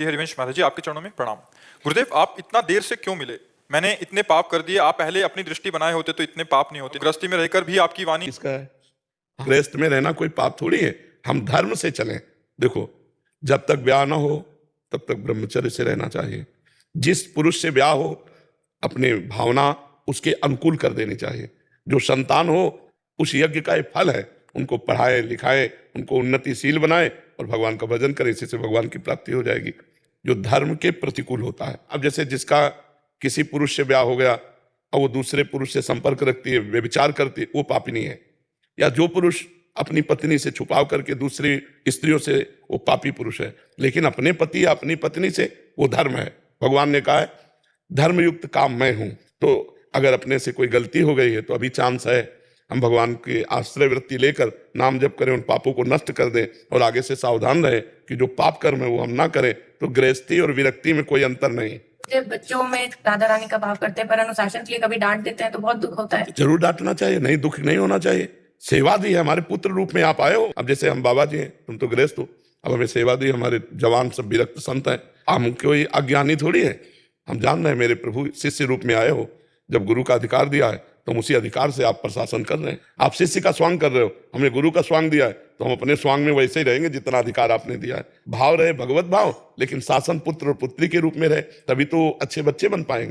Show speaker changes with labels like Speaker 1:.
Speaker 1: श्री हरिवंश महाराज जी, आपके चरणों में प्रणाम। गुरुदेव, आप इतना देर से क्यों मिले? मैंने इतने पाप कर दिए, आप पहले अपनी दृष्टि बनाए होते तो इतने पाप नहीं होते। गृहस्थी में रहकर भी आपकी वाणी
Speaker 2: इसका है, गृहस्थ में रहना कोई पाप थोड़ी है। हम धर्म से चलें। देखो, जब तक ब्याह ना हो तब तक ब्रह्मचर्य से रहना चाहिए। जिस पुरुष से ब्याह हो अपने भावना उसके अनुकूल कर देनी चाहिए। जो संतान हो उस यज्ञ का एक फल है, उनको पढ़ाए लिखाए, उनको उन्नतिशील बनाए और भगवान का भजन करे, इसी से भगवान की प्राप्ति हो जाएगी। जो धर्म के प्रतिकूल होता है, अब जैसे जिसका किसी पुरुष से ब्याह हो गया और वो दूसरे पुरुष से संपर्क रखती है, व्यभिचार करती है, वो पापिनी है। या जो पुरुष अपनी पत्नी से छुपाव करके दूसरी स्त्रियों से, वो पापी पुरुष है। लेकिन अपने पति या अपनी पत्नी से वो धर्म है। भगवान ने कहा है धर्मयुक्त काम मैं हूं। तो अगर अपने से कोई गलती हो गई है तो अभी चांस है, हम भगवान की आश्रय वृत्ति लेकर नाम जप करें, उन पापों को नष्ट कर दें और आगे से सावधान रहे कि जो पाप कर्म है वो हम ना करें। तो गृहस्थी और विरक्ति में कोई अंतर नहीं।
Speaker 3: बच्चों में राधा रानी का भाव करते हैं पर अनुशासन के लिए कभी डांट देते हैं तो बहुत दुख होता है।
Speaker 2: जरूर डांटना चाहिए, नहीं दुख नहीं होना चाहिए। सेवा दी है, हमारे पुत्र रूप में आप आए हो। अब जैसे हम बाबा जी हैं, तुम तो गृहस्थ हो, अब हमें सेवा दी। हमारे जवान सब विरक्त संत हैं, हम कोई अज्ञानी थोड़ी है। हम जान रहे हैं मेरे प्रभु शिष्य रूप में आए हो। जब गुरु का अधिकार दिया है तो हम उसी अधिकार से आप प्रशासन कर रहे हैं। आप शिष्य का स्वांग कर रहे हो, हमने गुरु का स्वांग दिया है तो हम अपने स्वांग में वैसे ही रहेंगे जितना अधिकार आपने दिया है। भाव रहे भगवत भाव, लेकिन शासन पुत्र और पुत्री के रूप में रहे, तभी तो अच्छे बच्चे बन पाएंगे।